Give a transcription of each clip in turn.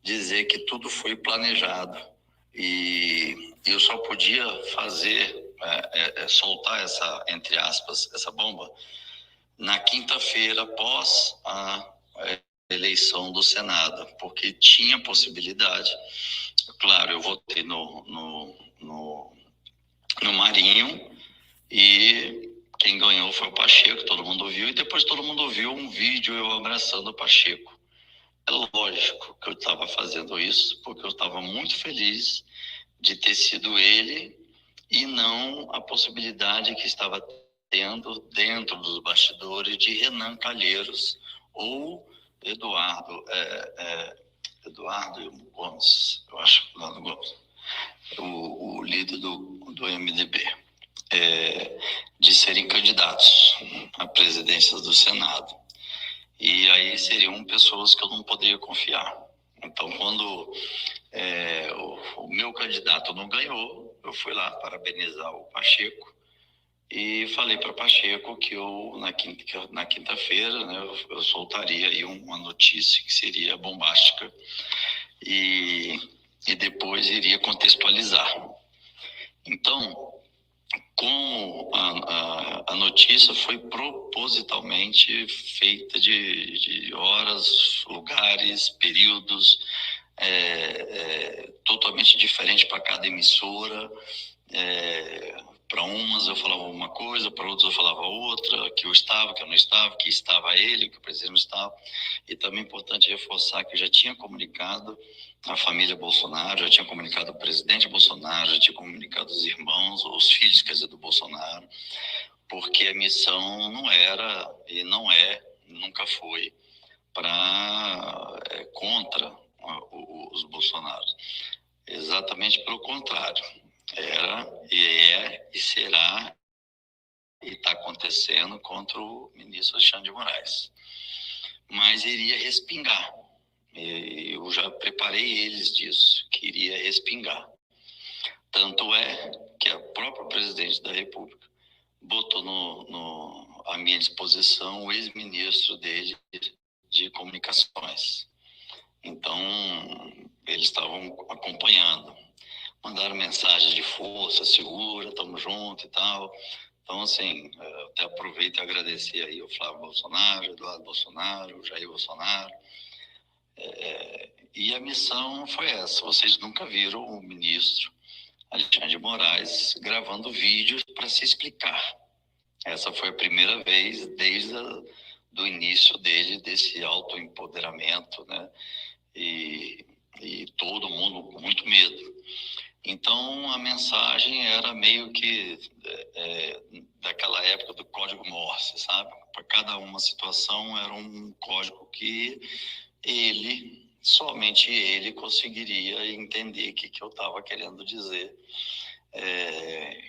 dizer que tudo foi planejado e eu só podia soltar essa, entre aspas, essa bomba na quinta-feira após a eleição do Senado, porque tinha possibilidade. Claro, eu votei no Marinho e quem ganhou foi o Pacheco, todo mundo viu, e depois todo mundo viu um vídeo eu abraçando o Pacheco. É lógico que eu estava fazendo isso, porque eu estava muito feliz de ter sido ele e não a possibilidade que estava tendo dentro dos bastidores de Renan Calheiros ou Eduardo Gomes, eu acho, Eduardo Gomes, o líder do MDB, de serem candidatos à presidência do Senado. E aí seriam pessoas que eu não poderia confiar. Então, quando o meu candidato não ganhou, eu fui lá parabenizar o Pacheco e falei para Pacheco que eu, na quinta-feira, né, eu soltaria aí uma notícia que seria bombástica e depois iria contextualizar. Então, como a notícia foi propositalmente feita de horas, lugares, períodos, totalmente diferente para cada emissora. Para umas eu falava uma coisa, para outras eu falava outra, que eu estava, que eu não estava, que estava ele, que o presidente não estava. E também é importante reforçar que eu já tinha comunicado a família Bolsonaro, já tinha comunicado o presidente Bolsonaro, já tinha comunicado os irmãos, os filhos, quer dizer, do Bolsonaro, porque a missão não era e não é, nunca foi, contra os Bolsonaros. Exatamente pelo contrário. Era, e é, e será, e está acontecendo contra o ministro Alexandre de Moraes. Mas iria respingar. Eu já preparei eles disso, que iria respingar. Tanto é que a própria presidente da República botou à minha disposição o ex-ministro dele de comunicações. Então, eles estavam acompanhando. Mandaram mensagens de força, segura, estamos juntos e tal. Então, assim, eu até aproveito e agradecer aí o Flávio Bolsonaro, Eduardo Bolsonaro, Jair Bolsonaro. E a missão foi essa. Vocês nunca viram o ministro Alexandre de Moraes gravando vídeos para se explicar. Essa foi a primeira vez desde do início dele, desse autoempoderamento, né? E todo mundo com muito medo. Então, a mensagem era meio que daquela época do código Morse, sabe? Para cada uma situação era um código que somente ele conseguiria entender o que eu estava querendo dizer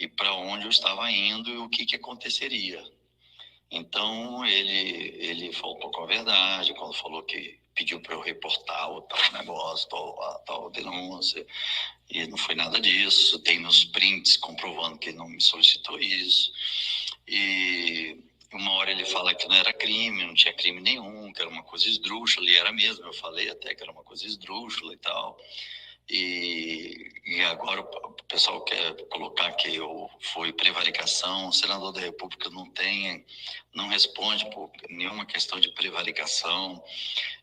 e para onde eu estava indo e o que aconteceria. Então, ele faltou com a verdade quando falou que pediu para eu reportar o tal negócio, a tal denúncia, e não foi nada disso. Tem nos prints comprovando que ele não me solicitou isso. E uma hora ele fala que não era crime, não tinha crime nenhum, que era uma coisa esdrúxula, e era mesmo, eu falei até que era uma coisa esdrúxula e tal. E agora o pessoal quer colocar que eu fui prevaricação. O senador da República não responde por nenhuma questão de prevaricação.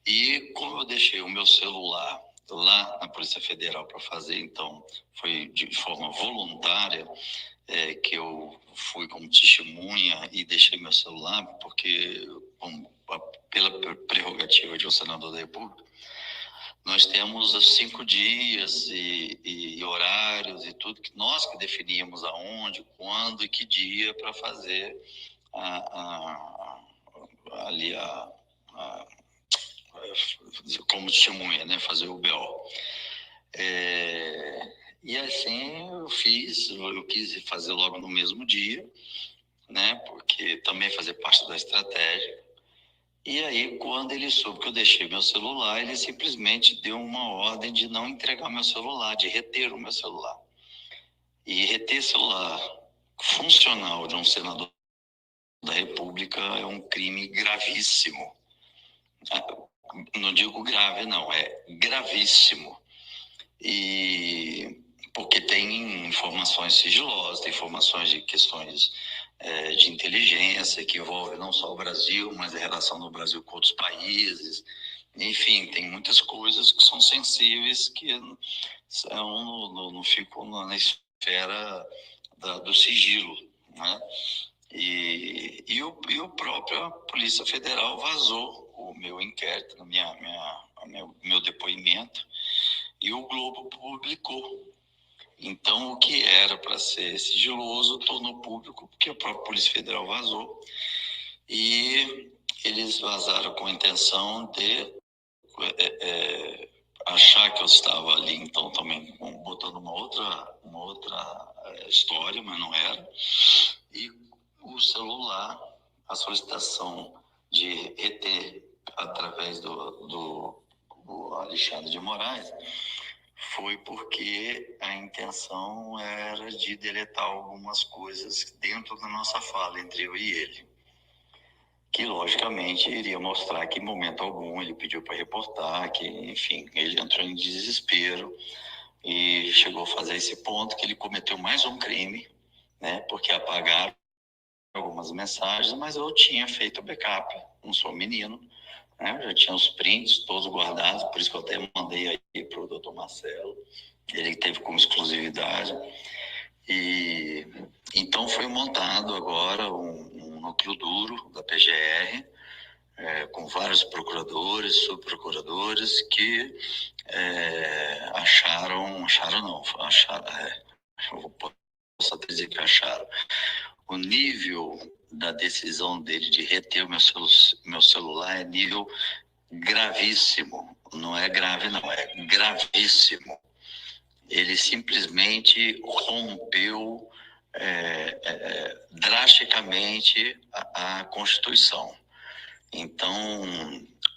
E como eu deixei o meu celular lá na Polícia Federal para fazer, então foi de forma voluntária que eu fui como testemunha e deixei meu celular, porque pela prerrogativa de um senador da República, nós temos 5 dias e horários e tudo, que nós que definíamos aonde, quando e que dia para fazer como testemunha, né, fazer o BO. E assim eu quis fazer logo no mesmo dia, né, porque também fazer parte da estratégia. E aí, quando ele soube que eu deixei meu celular, ele simplesmente deu uma ordem de não entregar meu celular, de reter o meu celular. E reter celular funcional de um senador da República é um crime gravíssimo. não digo grave, não, é gravíssimo. E porque tem informações sigilosas, tem informações de questões de inteligência que envolvem não só o Brasil, mas a relação do Brasil com outros países. Enfim, tem muitas coisas que são sensíveis que não ficam na esfera do sigilo, né? E o próprio Polícia Federal vazou o meu inquérito, meu depoimento, e o Globo publicou. Então, o que era para ser sigiloso tornou público, porque a própria Polícia Federal vazou. E eles vazaram com a intenção de achar que eu estava ali, então, também botando uma outra história, mas não era. E o celular, a solicitação de reter através do Alexandre de Moraes, foi porque a intenção era de deletar algumas coisas dentro da nossa fala, entre eu e ele, que logicamente iria mostrar que em momento algum ele pediu para reportar, que enfim, ele entrou em desespero e chegou a fazer esse ponto que ele cometeu mais um crime, né? Porque apagaram algumas mensagens, mas eu tinha feito backup, não sou menino, né? Eu já tinha os prints todos guardados, por isso que eu até mandei aí para o doutor Marcelo, ele teve como exclusividade. E então foi montado agora um núcleo duro da PGR, com vários procuradores, subprocuradores que eu posso até dizer que acharam o nível da decisão dele de reter o meu celular é nível gravíssimo. Não é grave, não, é gravíssimo. Ele simplesmente rompeu drasticamente a Constituição. Então,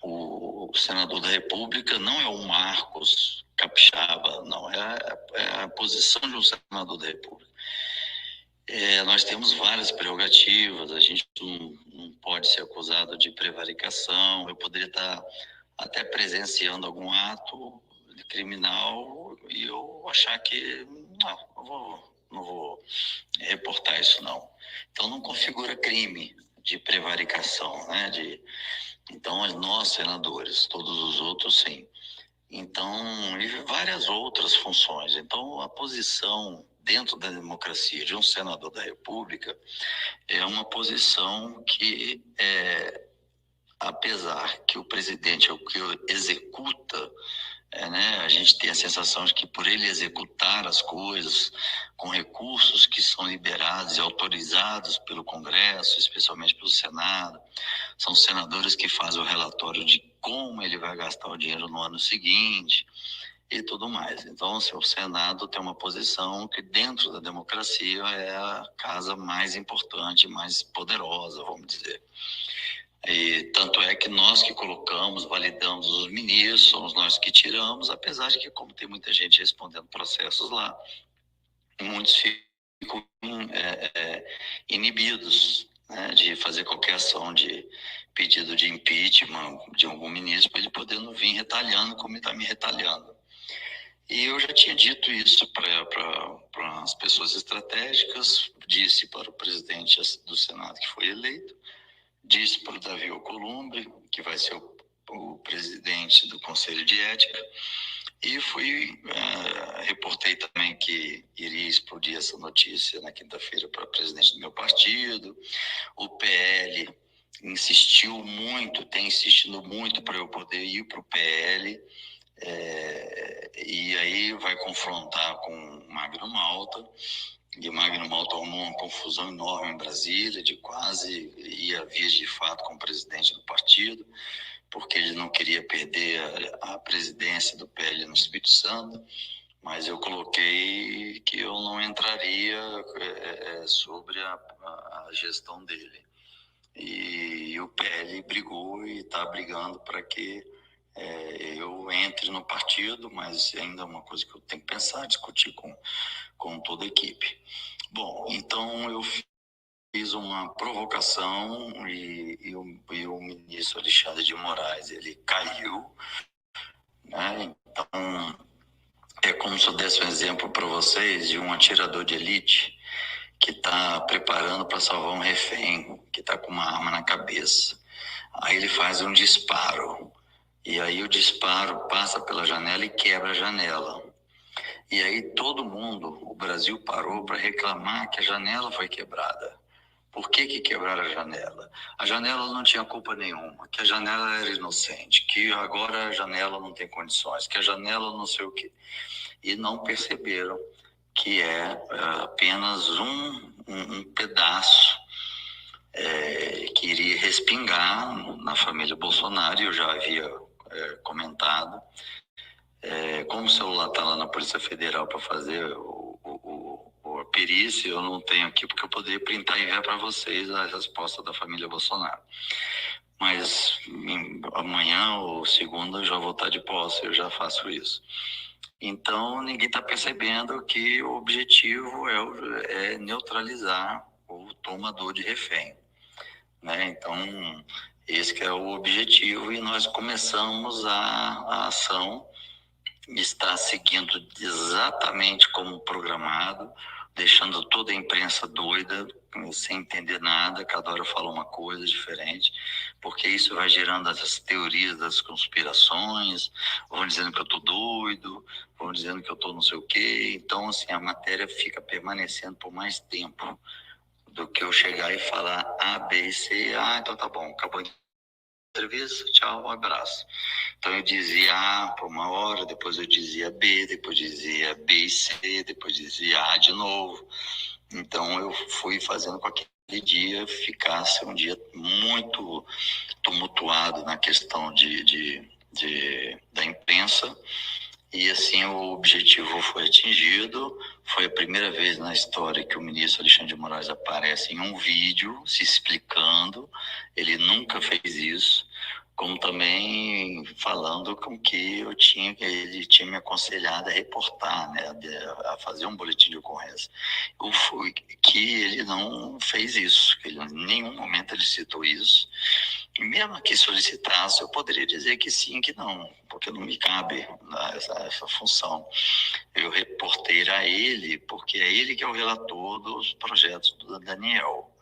o senador da República não é o Marcos Capixaba, não, é a posição de um senador da República. Nós temos várias prerrogativas, a gente não pode ser acusado de prevaricação, eu poderia estar até presenciando algum ato criminal e eu achar que não vou reportar isso não. Então não configura crime de prevaricação, né? Então nós senadores, todos os outros sim. Então, e várias outras funções. Então, a posição dentro da democracia de um senador da República é uma posição que, apesar que o presidente é o que executa, né, a gente tem a sensação de que por ele executar as coisas com recursos que são liberados e autorizados pelo Congresso, especialmente pelo Senado, são senadores que fazem o relatório de como ele vai gastar o dinheiro no ano seguinte e tudo mais. Então, o Senado tem uma posição que dentro da democracia é a casa mais importante, mais poderosa, vamos dizer. E tanto é que nós que colocamos, validamos os ministros, somos nós que tiramos, apesar de que, como tem muita gente respondendo processos lá, muitos ficam inibidos, né, de fazer qualquer ação de pedido de impeachment de algum ministro, para ele poder não vir retalhando como ele está me retalhando. E eu já tinha dito isso para as pessoas estratégicas, disse para o presidente do Senado que foi eleito, disse para o Davi Alcolumbre, que vai ser o presidente do Conselho de Ética, e reportei também que iria explodir essa notícia na quinta-feira para o presidente do meu partido. O PL insistiu muito, tem insistido muito para eu poder ir para o PL, e aí vai confrontar com Magno Malta, e Magno Malta arrumou uma confusão enorme em Brasília, de quase ir a vias de fato com o presidente do partido, porque ele não queria perder a presidência do PL no Espírito Santo, mas eu coloquei que eu não entraria sobre a gestão dele. E o PL brigou e está brigando para que eu entre no partido, mas ainda é uma coisa que eu tenho que pensar, discutir com toda a equipe. Bom, então eu uma provocação e o ministro Alexandre de Moraes, ele caiu, né? Então, é como se eu desse um exemplo para vocês de um atirador de elite que está preparando para salvar um refém, que está com uma arma na cabeça. Aí ele faz um disparo, e aí o disparo passa pela janela e quebra a janela. E aí todo mundo, o Brasil parou para reclamar que a janela foi quebrada. Por que quebraram a janela? A janela não tinha culpa nenhuma, que a janela era inocente, que agora a janela não tem condições, que a janela não sei o quê. E não perceberam que é apenas um pedaço que iria respingar na família Bolsonaro, e eu já havia comentado. Como o celular está lá na Polícia Federal para fazer a perícia, eu não tenho aqui porque eu poderia printar e enviar para vocês a resposta da família Bolsonaro. Mas amanhã ou segunda eu já vou estar de posse, eu já faço isso. Então, ninguém está percebendo que o objetivo é neutralizar o tomador de refém, né? Então, esse que é o objetivo, e nós começamos a ação, está seguindo exatamente como programado, deixando toda a imprensa doida, sem entender nada, cada hora fala uma coisa diferente, porque isso vai gerando essas teorias das conspirações, vão dizendo que eu estou doido, vão dizendo que eu estou não sei o quê. Então, assim, a matéria fica permanecendo por mais tempo do que eu chegar e falar A, B e C. Então tá bom, acabou a entrevista, tchau, um abraço. Então eu dizia A por uma hora, depois eu dizia B, depois dizia B e C, depois dizia A de novo. Então eu fui fazendo com que aquele dia ficasse um dia muito tumultuado na questão da imprensa. E assim o objetivo foi atingido. Foi a primeira vez na história que o ministro Alexandre de Moraes aparece em um vídeo se explicando. Ele nunca fez isso. Como também falando com que ele tinha me aconselhado a reportar, né, a fazer um boletim de ocorrência. Que ele não fez isso, que em nenhum momento ele citou isso. E mesmo que solicitasse, eu poderia dizer que sim, que não, porque não me cabe essa função. Eu reportei a ele, porque é ele que é o relator dos projetos do Daniel.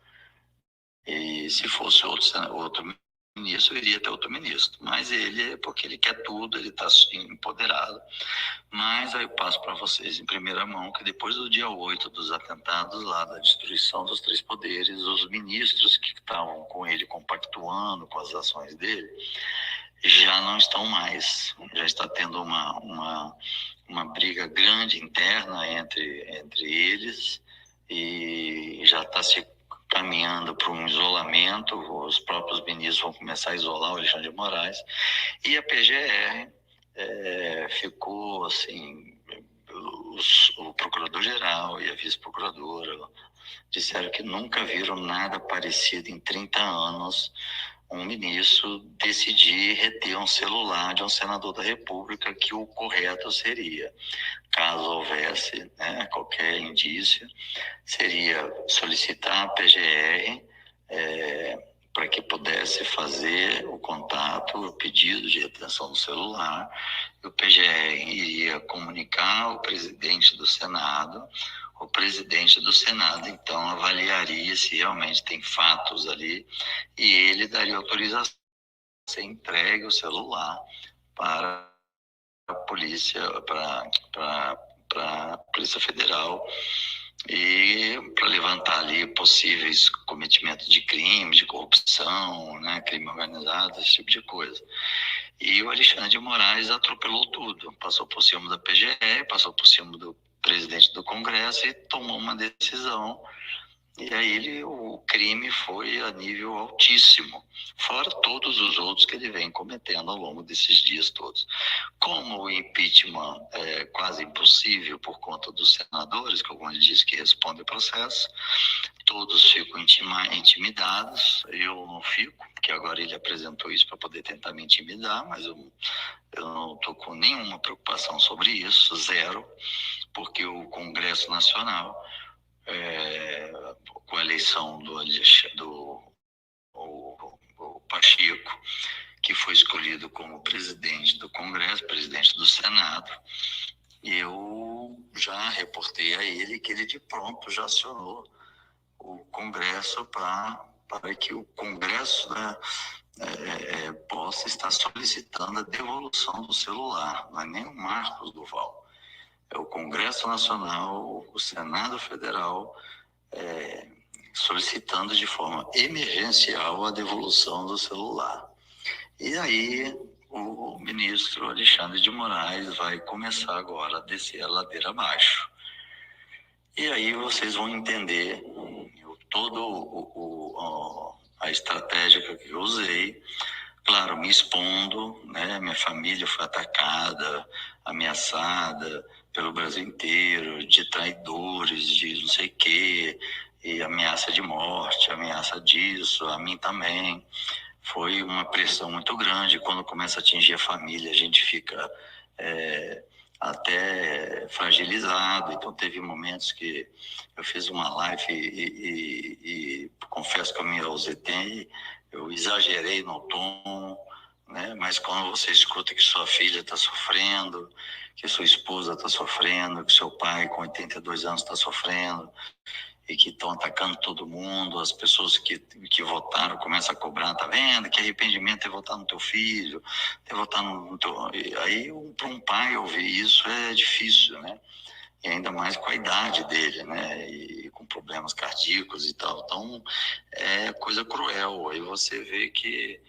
E se fosse outro ministro, iria ter outro ministro. Mas ele, porque ele quer tudo, ele está empoderado. Mas aí eu passo para vocês em primeira mão que depois do dia 8 dos atentados lá, da destruição dos três poderes, os ministros que estavam com ele compactuando com as ações dele, já não estão mais. Já está tendo uma briga grande interna entre eles, e já está se caminhando para um isolamento. Os próprios ministros vão começar a isolar o Alexandre de Moraes, e a PGR ficou assim, o procurador-geral e a vice-procuradora disseram que nunca viram nada parecido em 30 anos, um ministro decidir reter um celular de um senador da República, que o correto seria, caso houvesse, né, qualquer indício, seria solicitar a PGR para que pudesse fazer o contato, o pedido de retenção do celular. O PGR iria comunicar ao presidente do Senado. O presidente do Senado, então, avaliaria se realmente tem fatos ali, e ele daria autorização a ser entregue o celular para a polícia, para a Polícia Federal, e para levantar ali possíveis cometimentos de crime, de corrupção, né, crime organizado, esse tipo de coisa. E o Alexandre de Moraes atropelou tudo, passou por cima da PGR, passou por cima do presidente do Congresso e tomou uma decisão. E aí o crime foi a nível altíssimo, fora todos os outros que ele vem cometendo ao longo desses dias todos. Como o impeachment é quase impossível por conta dos senadores, que alguns dizem que respondem o processo, todos ficam intimidados. Eu não fico, porque agora ele apresentou isso para poder tentar me intimidar, mas eu não estou com nenhuma preocupação sobre isso, zero, porque o Congresso Nacional com a eleição o Pacheco, que foi escolhido como presidente do Congresso, presidente do Senado. Eu já reportei a ele que ele de pronto já acionou o Congresso para que o Congresso, né, possa estar solicitando a devolução do celular. Não é nem o Marcos Duval, é o Congresso Nacional, o Senado Federal, solicitando de forma emergencial a devolução do celular. E aí o ministro Alexandre de Moraes vai começar agora a descer a ladeira abaixo. E aí vocês vão entender toda a estratégia que eu usei, claro, me expondo, né? Minha família foi atacada, ameaçada pelo Brasil inteiro, de traidores, de não sei o quê, e ameaça de morte, ameaça disso, a mim também. Foi uma pressão muito grande. Quando começa a atingir a família, a gente fica até fragilizado. Então, teve momentos que eu fiz uma live e confesso que eu me ausentei, eu exagerei no tom, né? Mas quando você escuta que sua filha está sofrendo, que sua esposa está sofrendo, que seu pai com 82 anos está sofrendo, e que estão atacando todo mundo, as pessoas que votaram começam a cobrar, tá vendo? Que arrependimento é votar no teu filho, é votar no teu... Aí, para um pai ouvir isso é difícil, né? E ainda mais com a idade dele, né? E com problemas cardíacos e tal. Então, é coisa cruel. Aí você vê que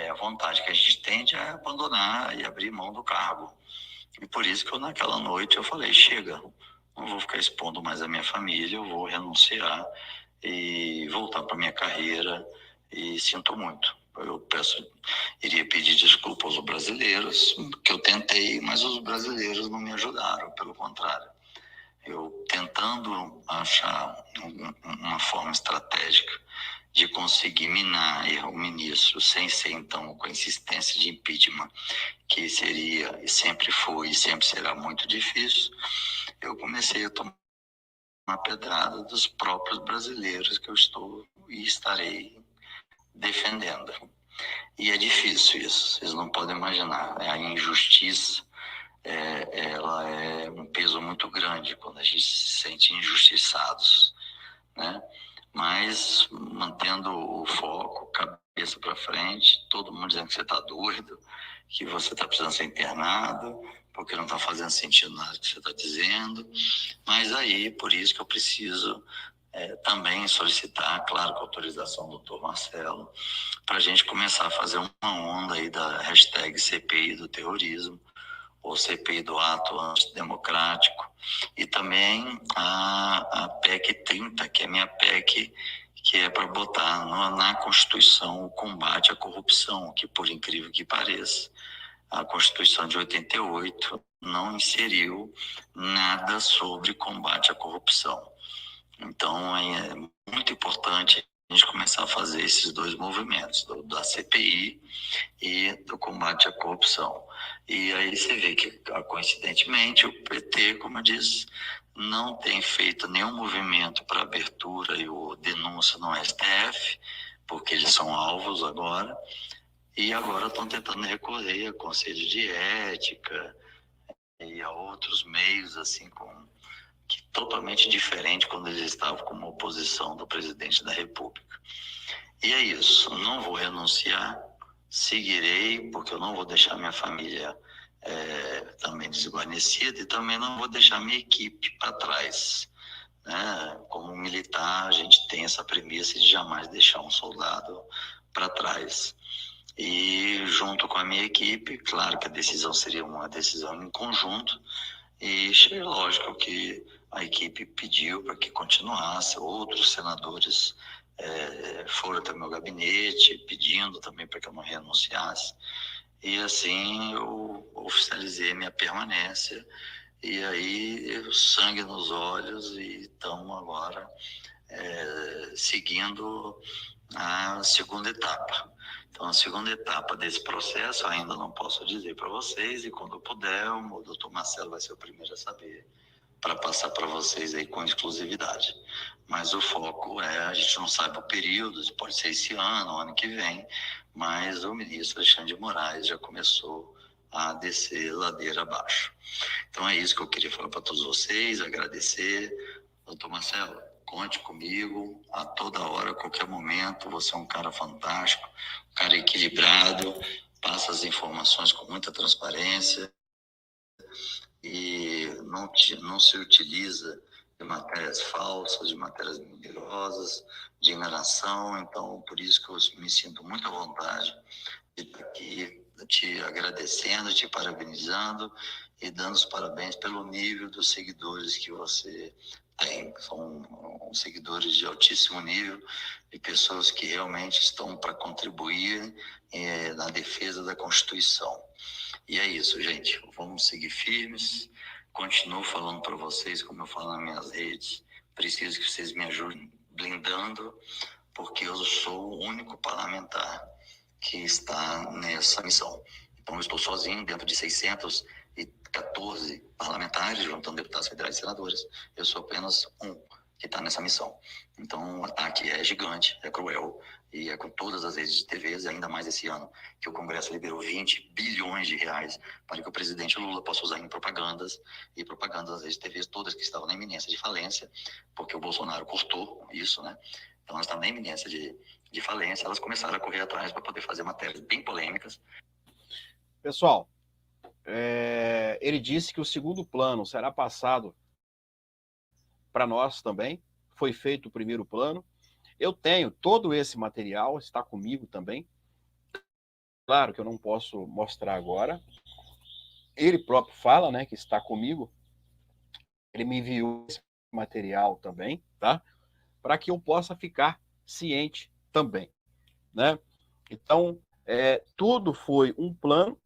a vontade que a gente tem é abandonar e abrir mão do cargo. E por isso que naquela noite eu falei, chega, não vou ficar expondo mais a minha família, eu vou renunciar e voltar para minha carreira, e sinto muito. Eu iria pedir desculpa aos brasileiros, que eu tentei, mas os brasileiros não me ajudaram, pelo contrário. Eu tentando achar uma forma estratégica de conseguir minar o ministro, sem ser, então, com a insistência de impeachment, que seria, e sempre foi, e sempre será muito difícil, eu comecei a tomar uma pedrada dos próprios brasileiros que eu estou e estarei defendendo. E é difícil isso, vocês não podem imaginar. A injustiça, ela é um peso muito grande quando a gente se sente injustiçados, né? Mas mantendo o foco, cabeça para frente, todo mundo dizendo que você está doido, que você está precisando ser internado, porque não está fazendo sentido nada que você está dizendo. Mas aí, por isso que eu preciso também solicitar, claro, com a autorização do doutor Marcelo, para a gente começar a fazer uma onda aí da hashtag CPI do terrorismo, ou CPI do ato antidemocrático, e também a PEC 30, que é a minha PEC, que é para botar na Constituição o combate à corrupção, que, por incrível que pareça, a Constituição de 88 não inseriu nada sobre combate à corrupção. Então, é muito importante a gente começar a fazer esses dois movimentos, da CPI e do combate à corrupção. E aí você vê que, coincidentemente, o PT, como eu disse, não tem feito nenhum movimento para abertura e denúncia no STF, porque eles são alvos agora, e agora estão tentando recorrer a conselho de ética e a outros meios, assim, totalmente diferente quando eles estavam como oposição do presidente da República. E é isso, não vou renunciar, seguirei, porque eu não vou deixar minha família também desguarnecida, e também não vou deixar minha equipe para trás, né? Como militar, a gente tem essa premissa de jamais deixar um soldado para trás. E junto com a minha equipe, claro que a decisão seria uma decisão em conjunto, e é lógico que a equipe pediu para que continuasse, outros senadores foram até meu gabinete pedindo também para que eu não renunciasse, e assim eu oficializei minha permanência, e aí sangue nos olhos, e estamos agora seguindo a segunda etapa. Então, a segunda etapa desse processo ainda não posso dizer para vocês, e quando eu puder, o doutor Marcelo vai ser o primeiro a saber, para passar para vocês aí com exclusividade. Mas o foco a gente não sabe o período, pode ser esse ano, ano que vem, mas o ministro Alexandre de Moraes já começou a descer ladeira abaixo. Então é isso que eu queria falar para todos vocês, agradecer. Doutor Marcelo, conte comigo a toda hora, a qualquer momento. Você é um cara fantástico, um cara equilibrado, passa as informações com muita transparência e não se utiliza de matérias falsas, de matérias mentirosas, de enganação. Então, por isso que eu me sinto muito à vontade de estar aqui te agradecendo, te parabenizando e dando os parabéns pelo nível dos seguidores que você tem. São seguidores de altíssimo nível, de pessoas que realmente estão para contribuir na defesa da Constituição. E é isso, gente. Vamos seguir firmes. Continuo falando para vocês, como eu falo nas minhas redes, preciso que vocês me ajudem blindando, porque eu sou o único parlamentar que está nessa missão. Então, eu estou sozinho dentro de 614 parlamentares, juntando deputados federais e senadores. Eu sou apenas um que está nessa missão. Então, o ataque é gigante, é cruel, e é com todas as redes de TVs, ainda mais esse ano, que o Congresso liberou 20 bilhões de reais para que o presidente Lula possa usar em propagandas, e propagandas das redes de TVs, todas que estavam na iminência de falência, porque o Bolsonaro cortou isso, né? Então, elas estavam na iminência de falência, elas começaram a correr atrás para poder fazer matérias bem polêmicas. Pessoal, ele disse que o segundo plano será passado para nós também. Foi feito o primeiro plano. Eu tenho todo esse material, está comigo também. Claro que eu não posso mostrar agora. Ele próprio fala, né, que está comigo. Ele me enviou esse material também, tá? Para que eu possa ficar ciente também, né? Então, tudo foi um plano